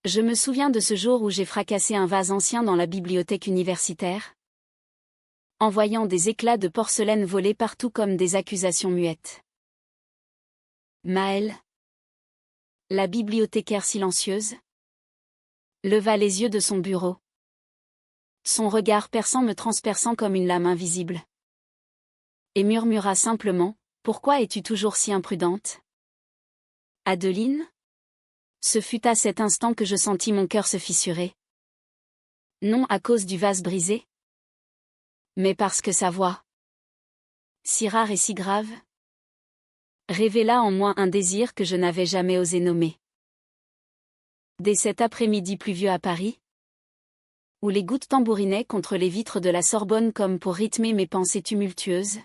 Je me souviens de ce jour où j'ai fracassé un vase ancien dans la bibliothèque universitaire, envoyant des éclats de porcelaine voler partout comme des accusations muettes. Maëlle, la bibliothécaire silencieuse, leva les yeux de son bureau. Son regard perçant me transperçant comme une lame invisible. Et murmura simplement, « Pourquoi es-tu toujours si imprudente ?» Adeline ? Ce fut à cet instant que je sentis mon cœur se fissurer. Non à cause du vase brisé, mais parce que sa voix, si rare et si grave, révéla en moi un désir que je n'avais jamais osé nommer. Dès cet après-midi pluvieux à Paris, où les gouttes tambourinaient contre les vitres de la Sorbonne comme pour rythmer mes pensées tumultueuses,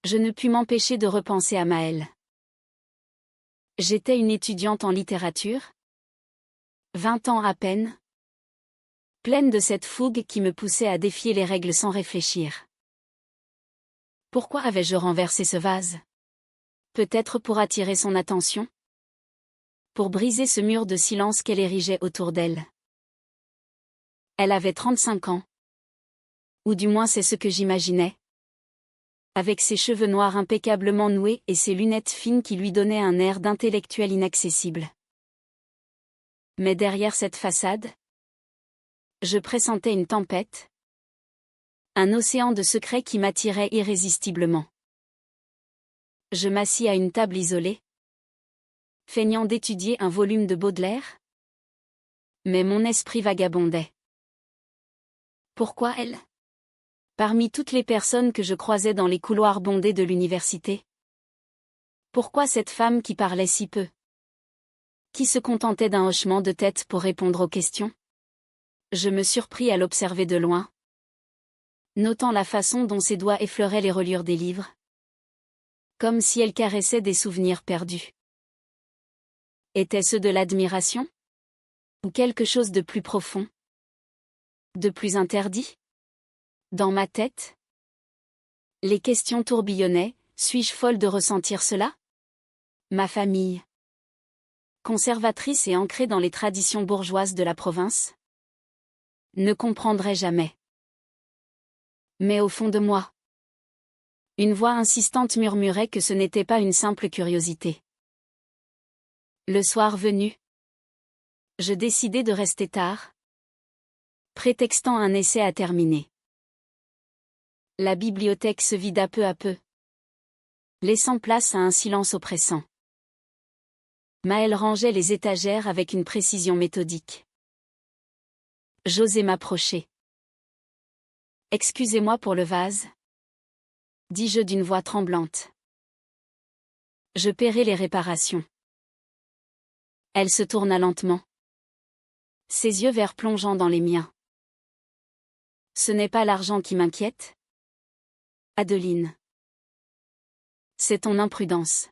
je ne pus m'empêcher de repenser à Maëlle. J'étais une étudiante en littérature, 20 ans à peine, pleine de cette fougue qui me poussait à défier les règles sans réfléchir. Pourquoi avais-je renversé ce vase ? Peut-être pour attirer son attention ? Pour briser ce mur de silence qu'elle érigeait autour d'elle. Elle avait 35 ans. Ou du moins c'est ce que j'imaginais. Avec ses cheveux noirs impeccablement noués et ses lunettes fines qui lui donnaient un air d'intellectuel inaccessible. Mais derrière cette façade, je pressentais une tempête. Un océan de secrets qui m'attirait irrésistiblement. Je m'assis à une table isolée, feignant d'étudier un volume de Baudelaire. Mais mon esprit vagabondait. Pourquoi elle ? Parmi toutes les personnes que je croisais dans les couloirs bondés de l'université. Pourquoi cette femme qui parlait si peu ? Qui se contentait d'un hochement de tête pour répondre aux questions ? Je me surpris à l'observer de loin, notant la façon dont ses doigts effleuraient les reliures des livres. Comme si elle caressait des souvenirs perdus. Était-ce de l'admiration ? Ou quelque chose de plus profond ? De plus interdit ? Dans ma tête ? Les questions tourbillonnaient, suis-je folle de ressentir cela ? Ma famille, conservatrice et ancrée dans les traditions bourgeoises de la province, ne comprendrait jamais. Mais au fond de moi, une voix insistante murmurait que ce n'était pas une simple curiosité. Le soir venu, je décidai de rester tard, prétextant un essai à terminer. La bibliothèque se vida peu à peu, laissant place à un silence oppressant. Maëlle rangeait les étagères avec une précision méthodique. J'osai m'approcher. « Excusez-moi pour le vase, » dis-je d'une voix tremblante. Je paierai les réparations. Elle se tourna lentement. Ses yeux verts plongeant dans les miens. Ce n'est pas l'argent qui m'inquiète, Adeline. C'est ton imprudence.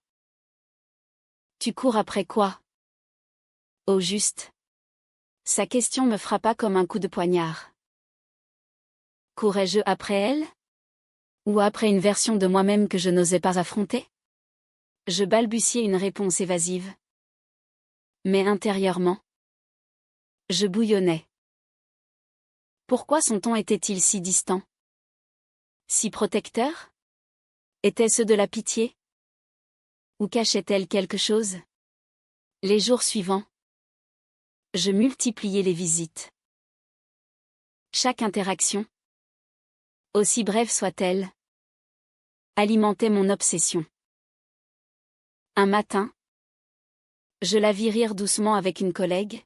Tu cours après quoi ? Au juste. Sa question me frappa comme un coup de poignard. Courais-je après elle ? Ou après une version de moi-même que je n'osais pas affronter ? Je balbutiai une réponse évasive. Mais intérieurement, je bouillonnais. Pourquoi son ton était-il si distant ? Si protecteur ? Était-ce de la pitié ? Ou cachait-elle quelque chose ? Les jours suivants, je multipliais les visites. Chaque interaction, aussi brève soit-elle, alimentait mon obsession. Un matin, je la vis rire doucement avec une collègue.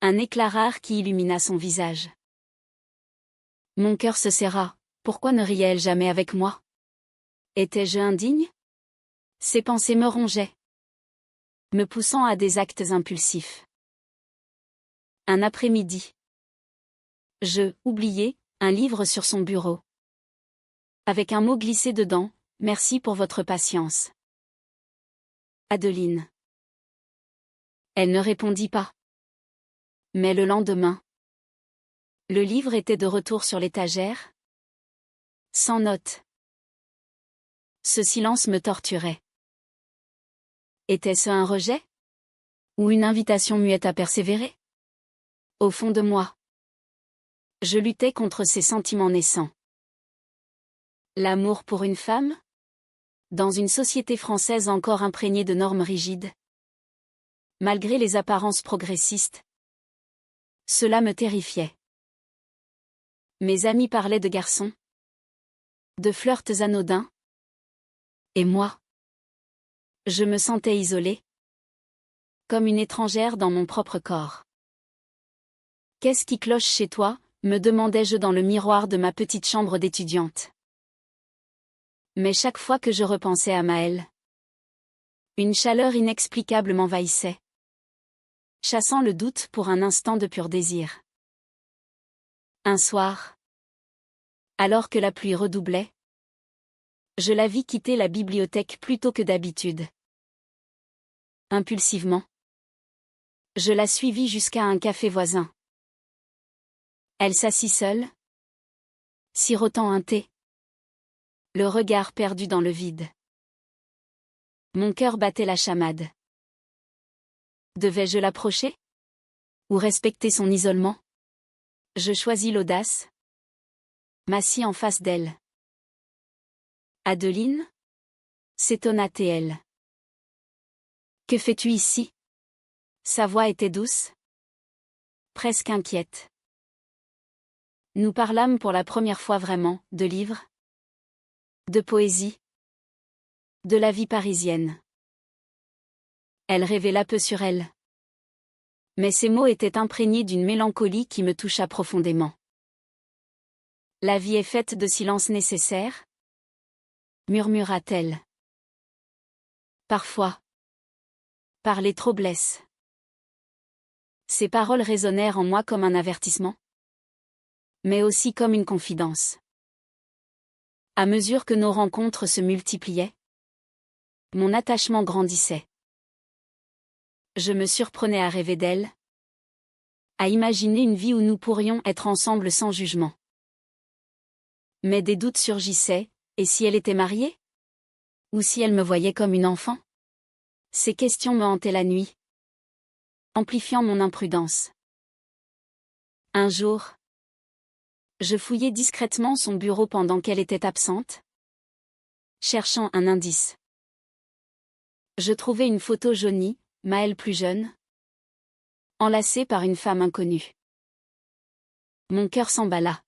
Un éclat rare qui illumina son visage. Mon cœur se serra. Pourquoi ne riait-elle jamais avec moi ? Étais-je indigne ? Ces pensées me rongeaient, me poussant à des actes impulsifs. Un après-midi, je oubliai un livre sur son bureau. Avec un mot glissé dedans, « Merci pour votre patience. Adeline. » Elle ne répondit pas. Mais le lendemain, le livre était de retour sur l'étagère, sans note. Ce silence me torturait. Était-ce un rejet ? Ou une invitation muette à persévérer? Au fond de moi, je luttais contre ces sentiments naissants. L'amour pour une femme? Dans une société française encore imprégnée de normes rigides. Malgré les apparences progressistes, cela me terrifiait. Mes amis parlaient de garçons, de flirts anodins. Et moi, je me sentais isolée, comme une étrangère dans mon propre corps. Qu'est-ce qui cloche chez toi? Me demandais-je dans le miroir de ma petite chambre d'étudiante. Mais chaque fois que je repensais à Maëlle, une chaleur inexplicable m'envahissait, chassant le doute pour un instant de pur désir. Un soir, alors que la pluie redoublait, je la vis quitter la bibliothèque plus tôt que d'habitude. Impulsivement, je la suivis jusqu'à un café voisin. Elle s'assit seule, sirotant un thé, le regard perdu dans le vide. Mon cœur battait la chamade. Devais-je l'approcher? Ou respecter son isolement? Je choisis l'audace, m'assis en face d'elle. Adeline? S'étonna T.L. Que fais-tu ici? Sa voix était douce, presque inquiète. Nous parlâmes pour la première fois vraiment, de livres, de poésie, de la vie parisienne. Elle révéla peu sur elle. Mais ses mots étaient imprégnés d'une mélancolie qui me toucha profondément. La vie est faite de silences nécessaires, murmura-t-elle. Parfois, parler trop blesse. Ces paroles résonnèrent en moi comme un avertissement, mais aussi comme une confidence. À mesure que nos rencontres se multipliaient, mon attachement grandissait. Je me surprenais à rêver d'elle, à imaginer une vie où nous pourrions être ensemble sans jugement. Mais des doutes surgissaient, et si elle était mariée? Ou si elle me voyait comme une enfant? Ces questions me hantaient la nuit, amplifiant mon imprudence. Un jour, je fouillai discrètement son bureau pendant qu'elle était absente, cherchant un indice. Je trouvai une photo jaunie, Maëlle plus jeune, enlacée par une femme inconnue. Mon cœur s'emballa.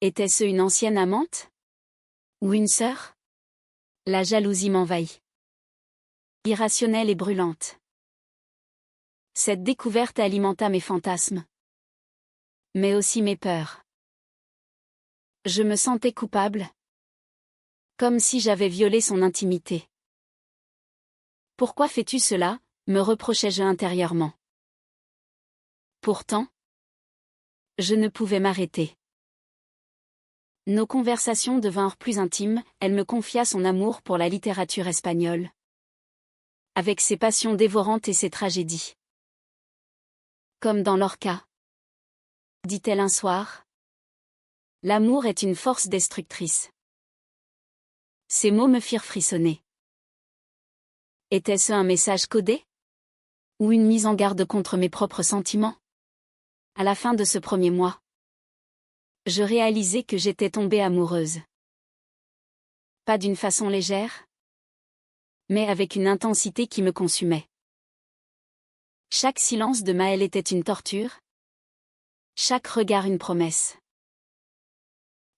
Était-ce une ancienne amante? Ou une sœur? La jalousie m'envahit. Irrationnelle et brûlante. Cette découverte alimenta mes fantasmes, mais aussi mes peurs. Je me sentais coupable, comme si j'avais violé son intimité. Pourquoi fais-tu cela? Me reprochais-je intérieurement. Pourtant, je ne pouvais m'arrêter. Nos conversations devinrent plus intimes, elle me confia son amour pour la littérature espagnole, avec ses passions dévorantes et ses tragédies. Comme dans Lorca, dit-elle un soir, l'amour est une force destructrice. Ces mots me firent frissonner. Était-ce un message codé? Ou une mise en garde contre mes propres sentiments? À la fin de ce premier mois, je réalisai que j'étais tombée amoureuse. Pas d'une façon légère, mais avec une intensité qui me consumait. Chaque silence de Maëlle était une torture, chaque regard une promesse.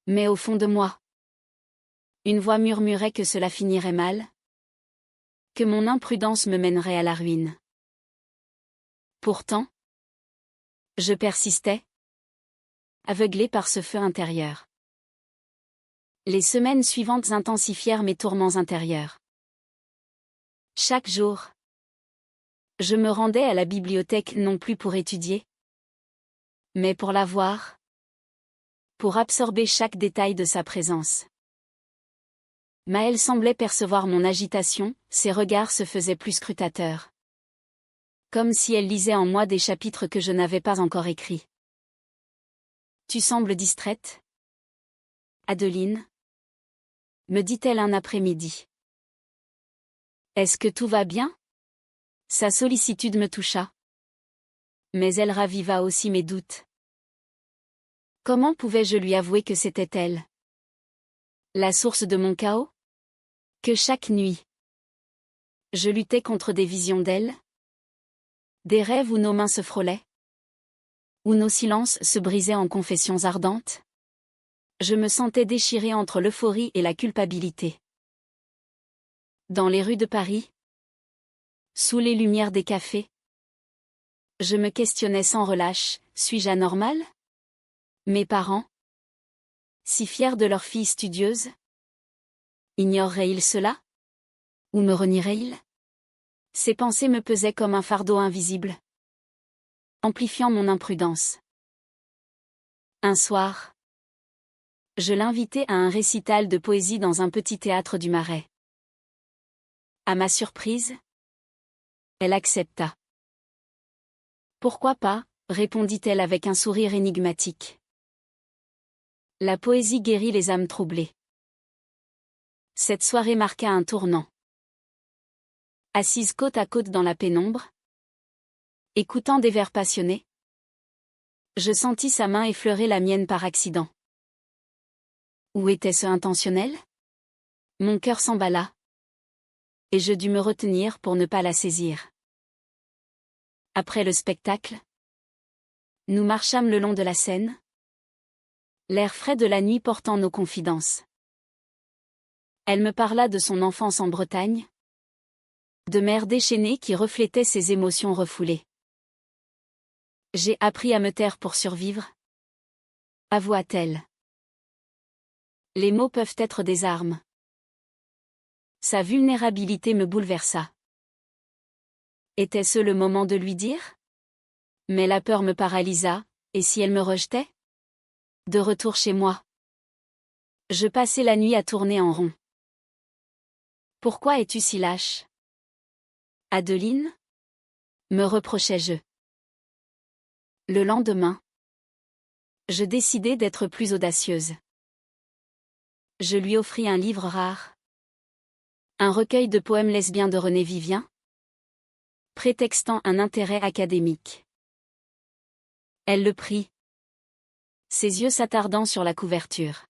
Mais au fond de moi, une voix murmurait que cela finirait mal, que mon imprudence me mènerait à la ruine. Pourtant, je persistais, aveuglé par ce feu intérieur. Les semaines suivantes intensifièrent mes tourments intérieurs. Chaque jour, je me rendais à la bibliothèque non plus pour étudier, mais pour la voir, pour absorber chaque détail de sa présence. Maëlle semblait percevoir mon agitation, ses regards se faisaient plus scrutateurs. Comme si elle lisait en moi des chapitres que je n'avais pas encore écrits. Tu sembles distraite, Adeline, me dit-elle un après-midi. Est-ce que tout va bien? Sa sollicitude me toucha. Mais elle raviva aussi mes doutes. Comment pouvais-je lui avouer que c'était elle? La source de mon chaos? Que chaque nuit, je luttais contre des visions d'elle? Des rêves où nos mains se frôlaient? Où nos silences se brisaient en confessions ardentes? Je me sentais déchirée entre l'euphorie et la culpabilité. Dans les rues de Paris, sous les lumières des cafés, je me questionnais sans relâche, suis-je anormale? Mes parents, si fiers de leur fille studieuse, ignoreraient-ils cela? Ou me renieraient-ils? Ces pensées me pesaient comme un fardeau invisible, amplifiant mon imprudence. Un soir, je l'invitai à un récital de poésie dans un petit théâtre du Marais. À ma surprise, elle accepta. Pourquoi pas, répondit-elle avec un sourire énigmatique. La poésie guérit les âmes troublées. Cette soirée marqua un tournant. Assise côte à côte dans la pénombre, écoutant des vers passionnés, je sentis sa main effleurer la mienne par accident. Ou était-ce intentionnel? Mon cœur s'emballa, et je dus me retenir pour ne pas la saisir. Après le spectacle, nous marchâmes le long de la Seine, l'air frais de la nuit portant nos confidences. Elle me parla de son enfance en Bretagne, de mers déchaînées qui reflétaient ses émotions refoulées. J'ai appris à me taire pour survivre, avoua-t-elle. Les mots peuvent être des armes. Sa vulnérabilité me bouleversa. Était-ce le moment de lui dire? Mais la peur me paralysa, et si elle me rejetait? De retour chez moi, je passai la nuit à tourner en rond. Pourquoi es-tu si lâche? Adeline? Me reprochai-je. Le lendemain, je décidai d'être plus audacieuse. Je lui offris un livre rare. Un recueil de poèmes lesbiens de René Vivien, prétextant un intérêt académique. Elle le prit, ses yeux s'attardant sur la couverture.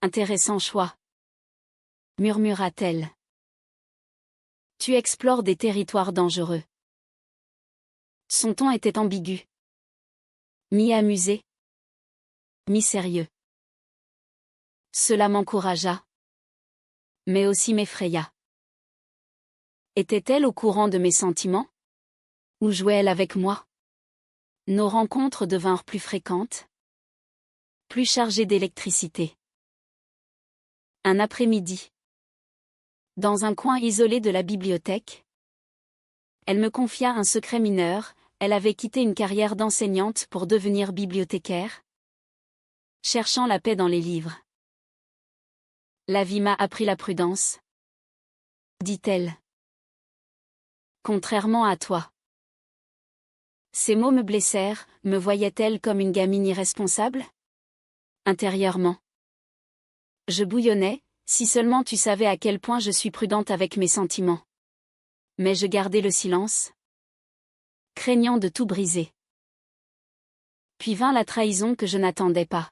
Intéressant choix, murmura-t-elle. Tu explores des territoires dangereux. Son ton était ambigu. Mi-amusé, mi-sérieux. Cela m'encouragea, mais aussi m'effraya. Était-elle au courant de mes sentiments? Ou jouait-elle avec moi? Nos rencontres devinrent plus fréquentes, plus chargées d'électricité. Un après-midi, dans un coin isolé de la bibliothèque, elle me confia un secret mineur. Elle avait quitté une carrière d'enseignante pour devenir bibliothécaire, cherchant la paix dans les livres. La vie m'a appris la prudence, dit-elle. Contrairement à toi. Ces mots me blessèrent. Me voyait-elle comme une gamine irresponsable? Intérieurement, je bouillonnais. Si seulement tu savais à quel point je suis prudente avec mes sentiments. Mais je gardai le silence, craignant de tout briser. Puis vint la trahison que je n'attendais pas.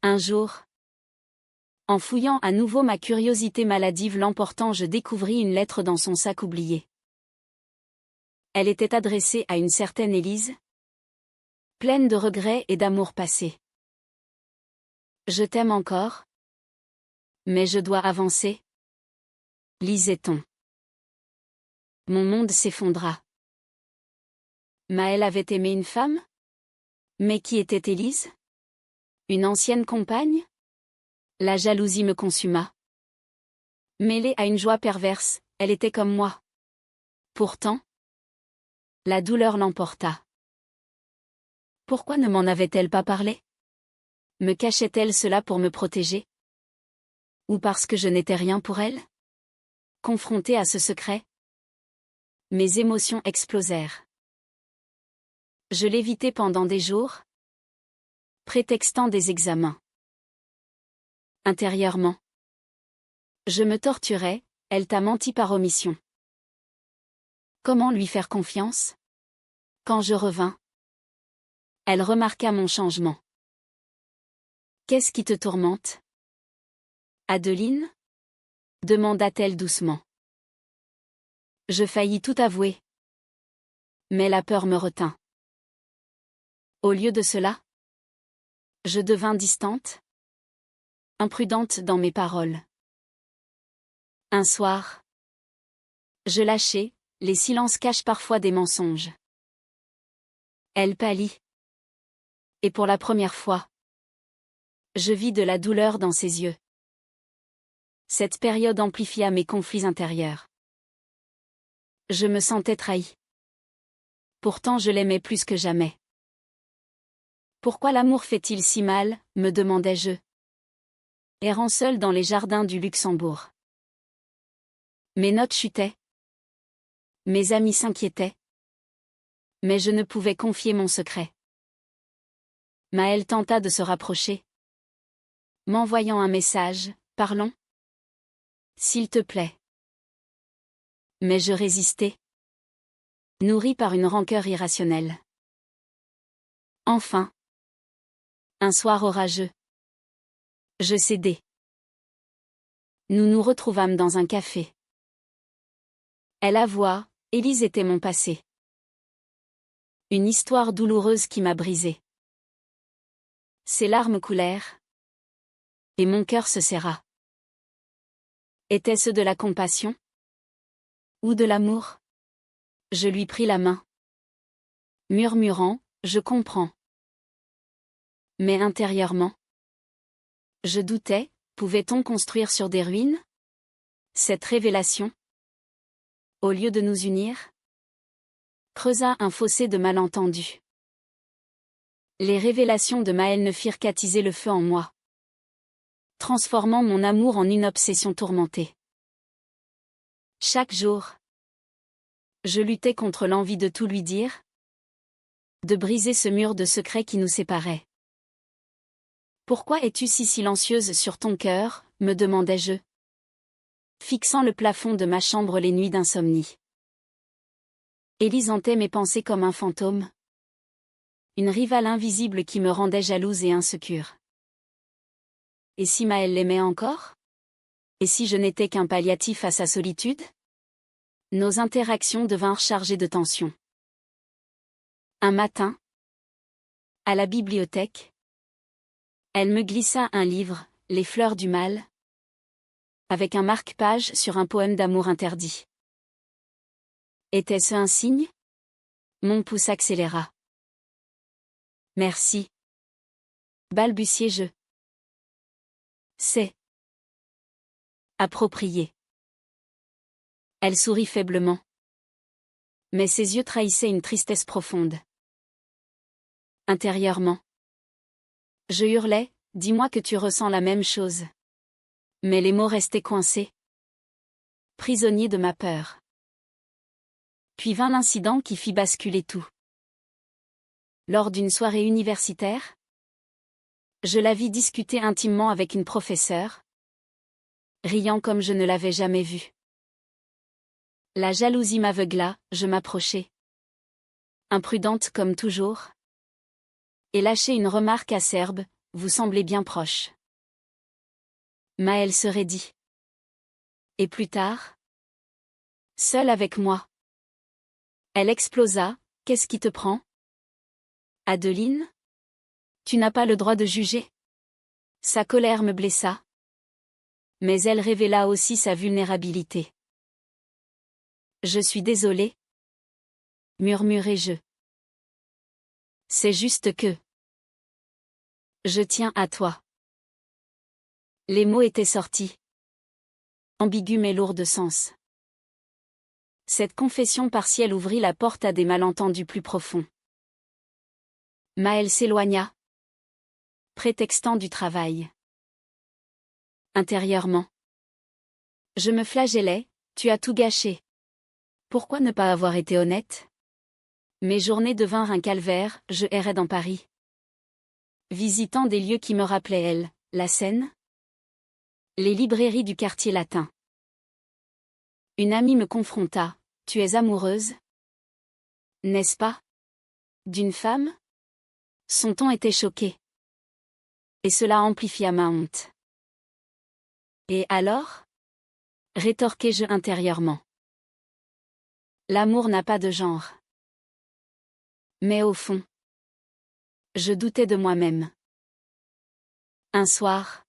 Un jour, en fouillant à nouveau ma curiosité maladive l'emportant, je découvris une lettre dans son sac oublié. Elle était adressée à une certaine Élise, pleine de regrets et d'amour passé. Je t'aime encore, mais je dois avancer, lisait-on. Mon monde s'effondra. Maëlle avait aimé une femme? Mais qui était Élise? Une ancienne compagne? La jalousie me consuma. Mêlée à une joie perverse, elle était comme moi. Pourtant, la douleur l'emporta. Pourquoi ne m'en avait-elle pas parlé? Me cachait-elle cela pour me protéger? Ou parce que je n'étais rien pour elle? Confrontée à ce secret, mes émotions explosèrent. Je l'évitai pendant des jours, prétextant des examens. Intérieurement, je me torturais. Elle t'a menti par omission. Comment lui faire confiance? Quand je revins, elle remarqua mon changement. Qu'est-ce qui te tourmente? Adeline? Demanda-t-elle doucement. Je faillis tout avouer. Mais la peur me retint. Au lieu de cela, je devins distante, imprudente dans mes paroles. Un soir, je lâchai, les silences cachent parfois des mensonges. Elle pâlit. Et pour la première fois, je vis de la douleur dans ses yeux. Cette période amplifia mes conflits intérieurs. Je me sentais trahi. Pourtant je l'aimais plus que jamais. Pourquoi l'amour fait-il si mal, me demandais-je, errant seul dans les jardins du Luxembourg. Mes notes chutaient. Mes amis s'inquiétaient. Mais je ne pouvais confier mon secret. Maëlle tenta de se rapprocher. M'envoyant un message, parlons. S'il te plaît. Mais je résistais. Nourri par une rancœur irrationnelle. Enfin. Un soir orageux. Je cédai. Nous nous retrouvâmes dans un café. Elle avoua, Élise était mon passé. Une histoire douloureuse qui m'a brisée. Ses larmes coulèrent. Et mon cœur se serra. Était-ce de la compassion? Ou de l'amour? Je lui pris la main. Murmurant, je comprends. Mais intérieurement, je doutais, pouvait-on construire sur des ruines? Cette révélation, au lieu de nous unir, creusa un fossé de malentendus. Les révélations de Maëlle ne firent qu'attiser le feu en moi, transformant mon amour en une obsession tourmentée. Chaque jour, je luttais contre l'envie de tout lui dire, de briser ce mur de secrets qui nous séparait. Pourquoi es-tu si silencieuse sur ton cœur, me demandais-je, fixant le plafond de ma chambre les nuits d'insomnie. Élise hantait mes pensées comme un fantôme. Une rivale invisible qui me rendait jalouse et insécure. Et si Maëlle l'aimait encore? Et si je n'étais qu'un palliatif à sa solitude? Nos interactions devinrent chargées de tension. Un matin, à la bibliothèque, elle me glissa un livre, Les fleurs du mal, avec un marque-page sur un poème d'amour interdit. Était-ce un signe? Mon pouce accéléra. Merci. Balbutiai-je. C'est approprié. Elle sourit faiblement. Mais ses yeux trahissaient une tristesse profonde. Intérieurement, je hurlais, dis-moi que tu ressens la même chose. Mais les mots restaient coincés. Prisonnier de ma peur. Puis vint l'incident qui fit basculer tout. Lors d'une soirée universitaire, je la vis discuter intimement avec une professeure, riant comme je ne l'avais jamais vue. La jalousie m'aveugla, je m'approchai. Imprudente comme toujours. Et lâchai une remarque acerbe, vous semblez bien proche. Maëlle se raidit. Et plus tard? Seule avec moi. Elle explosa, qu'est-ce qui te prend? Adeline? Tu n'as pas le droit de juger. Sa colère me blessa. Mais elle révéla aussi sa vulnérabilité. Je suis désolée, murmurai-je. C'est juste que je tiens à toi. Les mots étaient sortis. Ambigus mais lourds de sens. Cette confession partielle ouvrit la porte à des malentendus plus profonds. Maëlle s'éloigna, prétextant du travail. Intérieurement, je me flagellais, tu as tout gâché. Pourquoi ne pas avoir été honnête? Mes journées devinrent un calvaire, je errais dans Paris. Visitant des lieux qui me rappelaient elle, la Seine, les librairies du quartier latin. Une amie me confronta, tu es amoureuse? N'est-ce pas? D'une femme? Son ton était choqué. Et cela amplifia ma honte. Et alors? Rétorquai-je intérieurement. L'amour n'a pas de genre. Mais au fond, je doutais de moi-même. Un soir,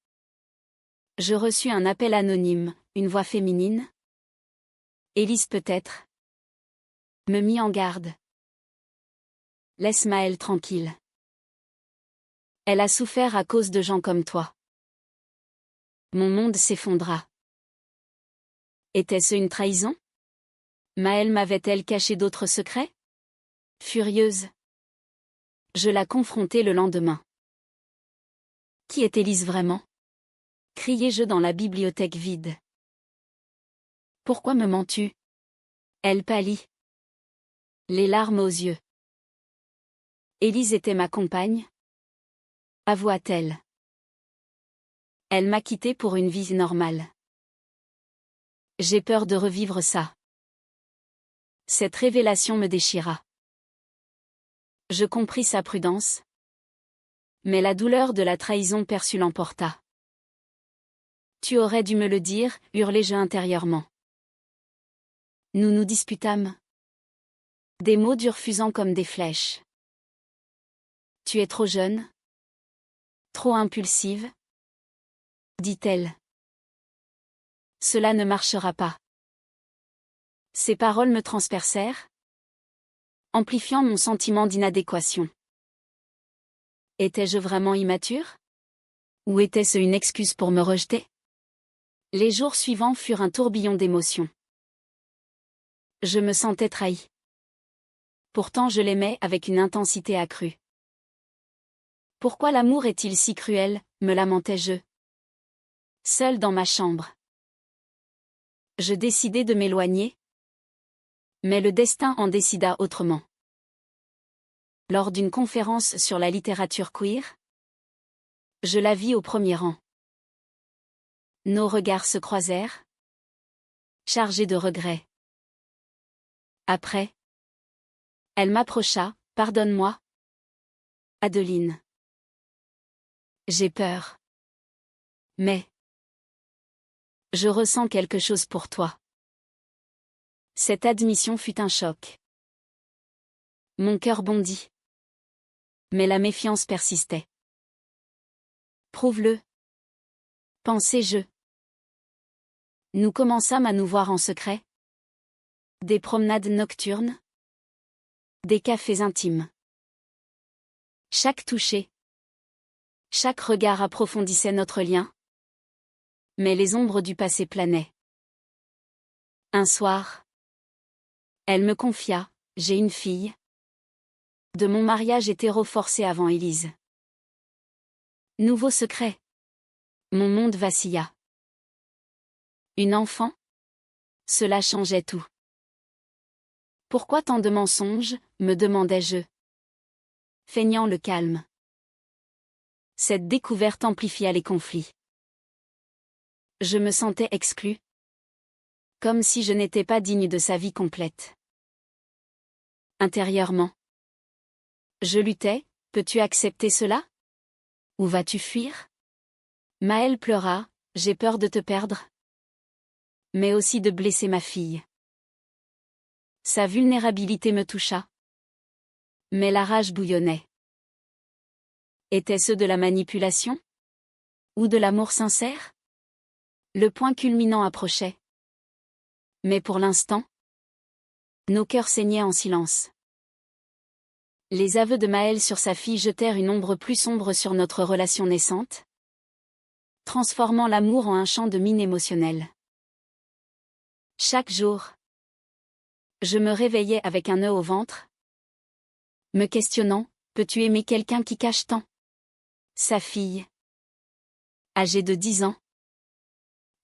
je reçus un appel anonyme, une voix féminine. Élise peut-être. Me mit en garde. Laisse Maëlle tranquille. Elle a souffert à cause de gens comme toi. Mon monde s'effondra. Était-ce une trahison? Maëlle m'avait-elle caché d'autres secrets? Furieuse, je la confrontai le lendemain. Qui est Élise vraiment? Criai-je dans la bibliothèque vide. Pourquoi me mens-tu? Elle pâlit. Les larmes aux yeux. Élise était ma compagne? Avoua-t-elle. Elle m'a quitté pour une vie normale. J'ai peur de revivre ça. Cette révélation me déchira. Je compris sa prudence. Mais la douleur de la trahison perçue l'emporta. Tu aurais dû me le dire, hurlai-je intérieurement. Nous nous disputâmes. Des mots durs fusant comme des flèches. Tu es trop jeune. Trop impulsive. Dit-elle. Cela ne marchera pas. Ces paroles me transpercèrent, amplifiant mon sentiment d'inadéquation. Étais-je vraiment immature? Ou était-ce une excuse pour me rejeter? Les jours suivants furent un tourbillon d'émotions. Je me sentais trahi. Pourtant je l'aimais avec une intensité accrue. Pourquoi l'amour est-il si cruel, me lamentais-je. Seule dans ma chambre. Je décidai de m'éloigner. Mais le destin en décida autrement. Lors d'une conférence sur la littérature queer, je la vis au premier rang. Nos regards se croisèrent, chargés de regrets. Après, elle m'approcha, pardonne-moi. Adeline. J'ai peur. Mais je ressens quelque chose pour toi. Cette admission fut un choc. Mon cœur bondit. Mais la méfiance persistait. Prouve-le. Pensai-je. Nous commençâmes à nous voir en secret. Des promenades nocturnes. Des cafés intimes. Chaque toucher. Chaque regard approfondissait notre lien. Mais les ombres du passé planaient. Un soir, elle me confia, j'ai une fille. De mon mariage hétéro forcé avant Élise. Nouveau secret. Mon monde vacilla. Une enfant? Cela changeait tout. Pourquoi tant de mensonges, me demandai-je. Feignant le calme. Cette découverte amplifia les conflits. Je me sentais exclue. Comme si je n'étais pas digne de sa vie complète. Intérieurement. Je luttais, peux-tu accepter cela? Ou vas-tu fuir? Maëlle pleura, j'ai peur de te perdre. Mais aussi de blesser ma fille. Sa vulnérabilité me toucha. Mais la rage bouillonnait. Était-ce de la manipulation? Ou de l'amour sincère? Le point culminant approchait. Mais pour l'instant, nos cœurs saignaient en silence. Les aveux de Maëlle sur sa fille jetèrent une ombre plus sombre sur notre relation naissante, transformant l'amour en un champ de mine émotionnelle. Chaque jour, je me réveillais avec un nœud au ventre, me questionnant, peux-tu aimer quelqu'un qui cache tant? Sa fille, âgée de 10 ans,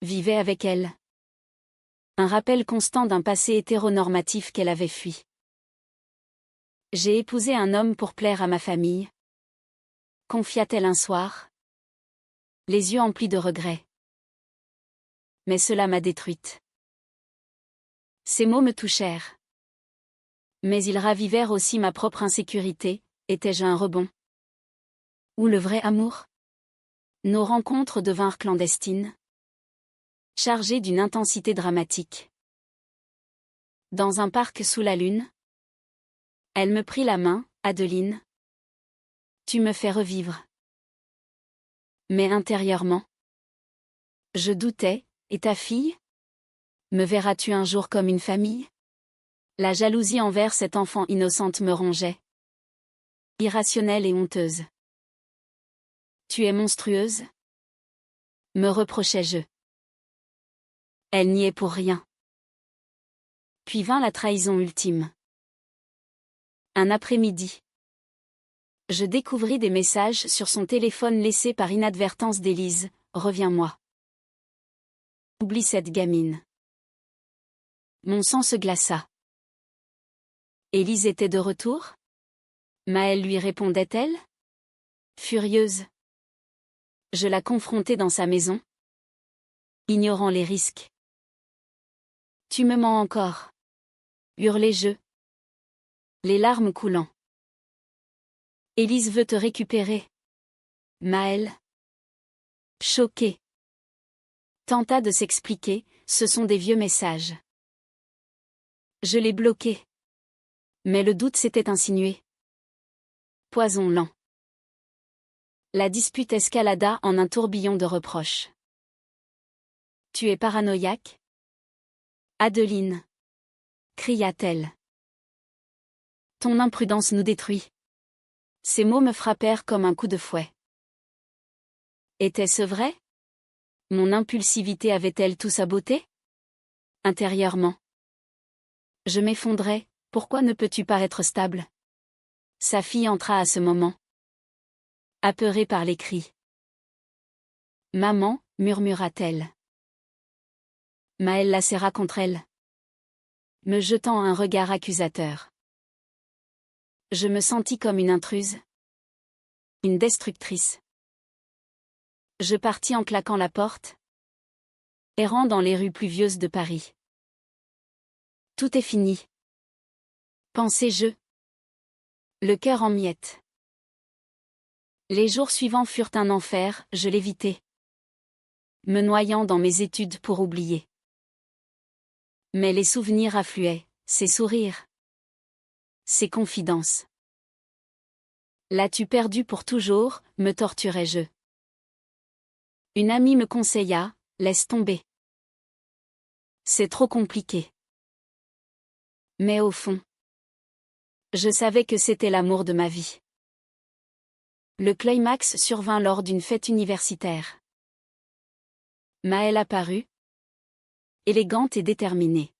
vivait avec elle. Un rappel constant d'un passé hétéronormatif qu'elle avait fui. J'ai épousé un homme pour plaire à ma famille. Confia-t-elle un soir, les yeux emplis de regrets. Mais cela m'a détruite. Ces mots me touchèrent. Mais ils ravivèrent aussi ma propre insécurité. Étais-je un rebond? Ou le vrai amour? Nos rencontres devinrent clandestines, chargées d'une intensité dramatique. Dans un parc sous la lune, elle me prit la main. Adeline, tu me fais revivre. Mais intérieurement, je doutais. Et ta fille? Me verras-tu un jour comme une famille? La jalousie envers cette enfant innocente me rongeait. Irrationnelle et honteuse. Tu es monstrueuse? Me reprochais-je. Elle n'y est pour rien. Puis vint la trahison ultime. Un après-midi. Je découvris des messages sur son téléphone laissés par inadvertance d'Élise. Reviens-moi. Oublie cette gamine. Mon sang se glaça. Élise était de retour? Maëlle lui répondait-elle? Furieuse. Je la confrontai dans sa maison, ignorant les risques. Tu me mens encore. Hurlai-je, les larmes coulant. Élise veut te récupérer. Maëlle, choquée, tenta de s'expliquer. Ce sont des vieux messages. Je les bloquai. Mais le doute s'était insinué. Poison lent. La dispute escalada en un tourbillon de reproches. Tu es paranoïaque? Adeline, cria-t-elle. Ton imprudence nous détruit. Ces mots me frappèrent comme un coup de fouet. Était-ce vrai? Mon impulsivité avait-elle tout saboté? Intérieurement, je m'effondrais. Pourquoi ne peux-tu pas être stable? Sa fille entra à ce moment, apeurée par les cris. Maman, murmura-t-elle. Maëlle la serra contre elle, me jetant un regard accusateur. Je me sentis comme une intruse, une destructrice. Je partis en claquant la porte, errant dans les rues pluvieuses de Paris. Tout est fini, pensai-je, le cœur en miettes. Les jours suivants furent un enfer. Je l'évitai, me noyant dans mes études pour oublier. Mais les souvenirs affluaient, ses sourires, ses confidences. L'as-tu perdu pour toujours? Me torturais-je. Une amie me conseilla, laisse tomber. C'est trop compliqué. Mais au fond, je savais que c'était l'amour de ma vie. Le climax survint lors d'une fête universitaire. Maëlle apparut, élégante et déterminée.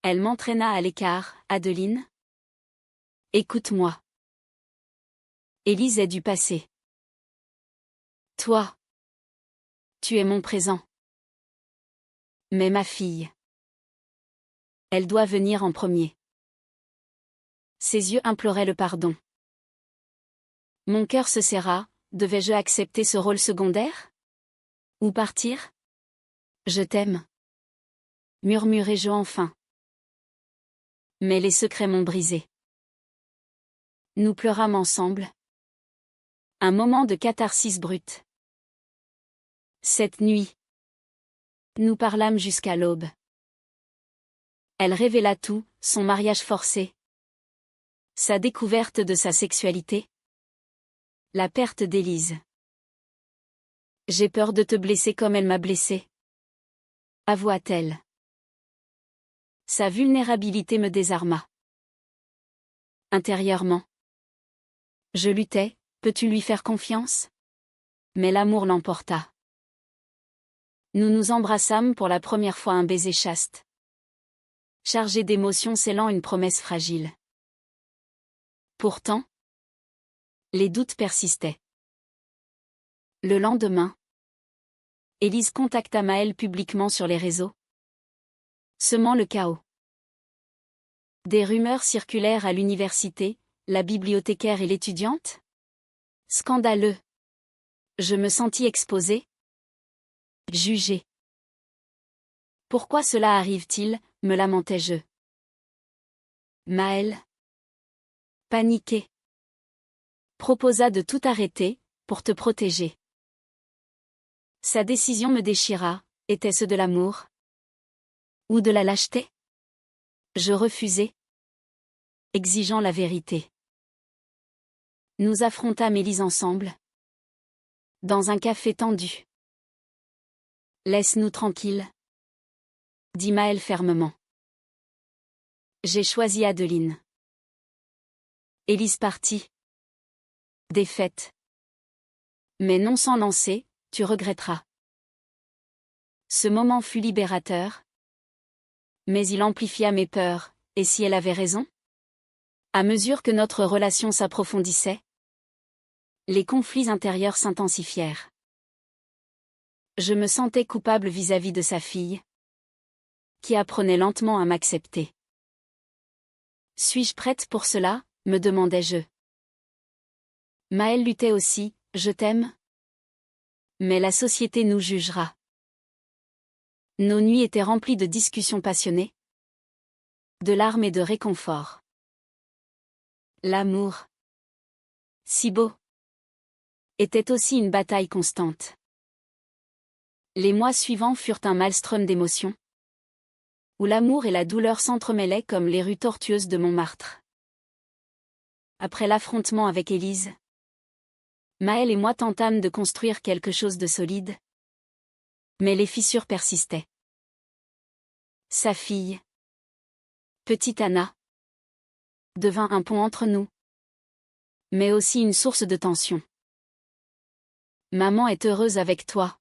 Elle m'entraîna à l'écart. Adeline, écoute-moi. Élise est du passé. Toi, tu es mon présent. Mais ma fille, elle doit venir en premier. Ses yeux imploraient le pardon. Mon cœur se serra. Devais-je accepter ce rôle secondaire? Ou partir? Je t'aime, murmurai-je enfin. Mais les secrets m'ont brisé. Nous pleurâmes ensemble. Un moment de catharsis brute. Cette nuit, nous parlâmes jusqu'à l'aube. Elle révéla tout, son mariage forcé, sa découverte de sa sexualité, la perte d'Élise. J'ai peur de te blesser comme elle m'a blessé, avoua-t-elle. Sa vulnérabilité me désarma. Intérieurement, je luttais. Peux-tu lui faire confiance? Mais l'amour l'emporta. Nous nous embrassâmes pour la première fois, un baiser chaste, chargé d'émotions scellant une promesse fragile. Pourtant, les doutes persistaient. Le lendemain, Élise contacta Maëlle publiquement sur les réseaux, semant le chaos. Des rumeurs circulèrent à l'université, la bibliothécaire et l'étudiante? Scandaleux. Je me sentis exposée, jugée. Pourquoi cela arrive-t-il? Me lamentais-je. Maël, paniqué, proposa de tout arrêter, pour te protéger. Sa décision me déchira, était-ce de l'amour? Ou de la lâcheté? Je refusai, exigeant la vérité. Nous affrontâmes Élise ensemble, dans un café tendu. Laisse-nous tranquilles, dit Maël fermement. J'ai choisi Adeline. Élise partit. Défaite. Mais non sans lancer, tu regretteras. Ce moment fut libérateur. Mais il amplifia mes peurs, et si elle avait raison? À mesure que notre relation s'approfondissait, les conflits intérieurs s'intensifièrent. Je me sentais coupable vis-à-vis de sa fille, qui apprenait lentement à m'accepter. Suis-je prête pour cela, me demandais-je. Maël luttait aussi, je t'aime. Mais la société nous jugera. Nos nuits étaient remplies de discussions passionnées, de larmes et de réconfort. L'amour, si beau, était aussi une bataille constante. Les mois suivants furent un maelstrom d'émotions, où l'amour et la douleur s'entremêlaient comme les rues tortueuses de Montmartre. Après l'affrontement avec Élise, Maël et moi tentâmes de construire quelque chose de solide. Mais les fissures persistaient. Sa fille, petite Anna, devint un pont entre nous, mais aussi une source de tension. Maman est heureuse avec toi,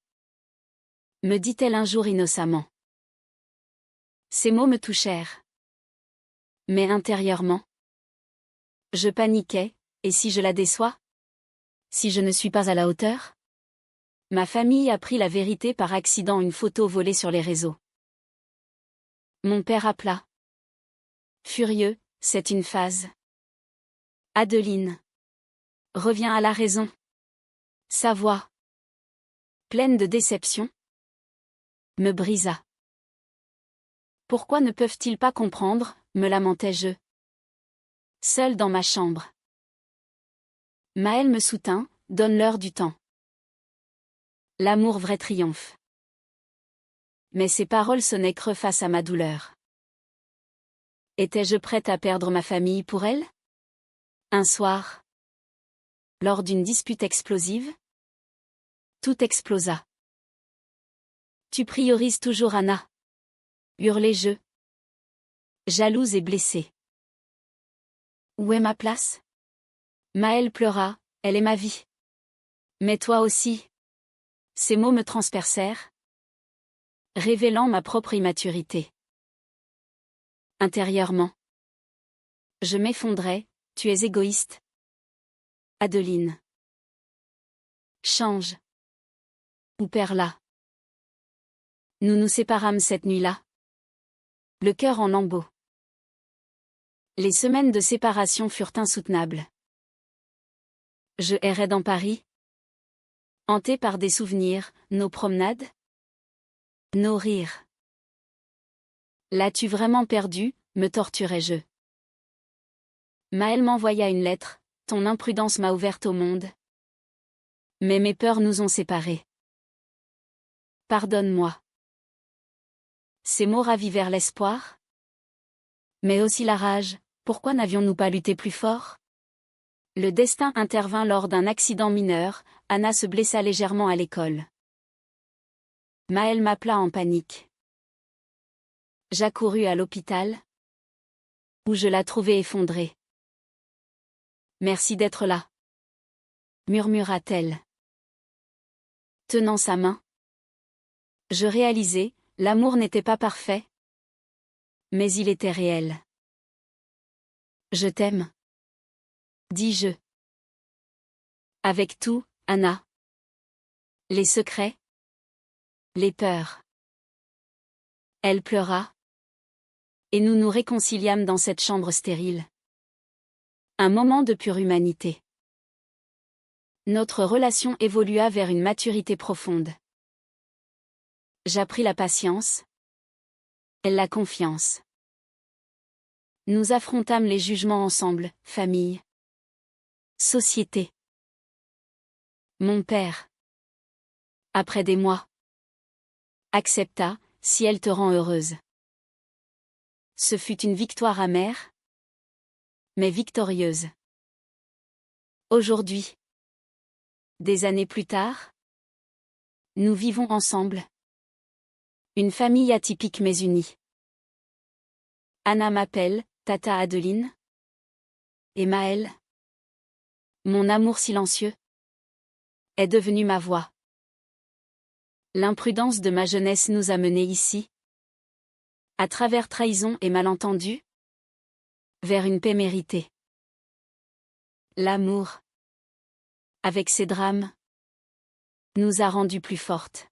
me dit-elle un jour innocemment. Ces mots me touchèrent. Mais intérieurement, je paniquais, et si je la déçois? Si je ne suis pas à la hauteur? Ma famille apprit la vérité par accident, une photo volée sur les réseaux. Mon père appela. Furieux, c'est une phase. Adeline. Reviens à la raison. Sa voix, pleine de déception, me brisa. Pourquoi ne peuvent-ils pas comprendre, me lamentais-je. Seule dans ma chambre. Maël me soutint, donne-leur du temps. L'amour vrai triomphe. Mais ces paroles sonnaient creux face à ma douleur. Étais-je prête à perdre ma famille pour elle? Un soir, lors d'une dispute explosive, tout explosa. Tu priorises toujours Anna, hurlai-je, jalouse et blessée. Où est ma place? Maël pleura, elle est ma vie. Mais toi aussi. Ces mots me transpercèrent, révélant ma propre immaturité. Intérieurement, je m'effondrais, tu es égoïste. Adeline. Change. Ou perds-la. Nous nous séparâmes cette nuit-là, le cœur en lambeaux. Les semaines de séparation furent insoutenables. Je errais dans Paris, hanté par des souvenirs, nos promenades, nos rires. L'as-tu vraiment perdu, me torturais-je. Maël m'envoya une lettre, ton imprudence m'a ouverte au monde. Mais mes peurs nous ont séparés. Pardonne-moi. Ces mots ravivèrent l'espoir, mais aussi la rage. Pourquoi n'avions-nous pas lutté plus fort? Le destin intervint lors d'un accident mineur, Anna se blessa légèrement à l'école. Maël m'appela en panique. J'accourus à l'hôpital, où je la trouvai effondrée. Merci d'être là, murmura-t-elle. Tenant sa main, je réalisai, l'amour n'était pas parfait, mais il était réel. Je t'aime, dis-je. Avec tout, Anna. Les secrets, les peurs. Elle pleura, et nous nous réconciliâmes dans cette chambre stérile. Un moment de pure humanité. Notre relation évolua vers une maturité profonde. J'appris la patience, elle la confiance. Nous affrontâmes les jugements ensemble, famille. Société. Mon père. Après des mois. Accepta, si elle te rend heureuse. Ce fut une victoire amère, mais victorieuse. Aujourd'hui. Des années plus tard. Nous vivons ensemble. Une famille atypique mais unie. Anna m'appelle, Tata Adeline. Et Maëlle. Mon amour silencieux. Est devenu ma voix. L'imprudence de ma jeunesse nous a menés ici. À travers trahison et malentendu. Vers une paix méritée. L'amour. Avec ses drames. Nous a rendus plus fortes.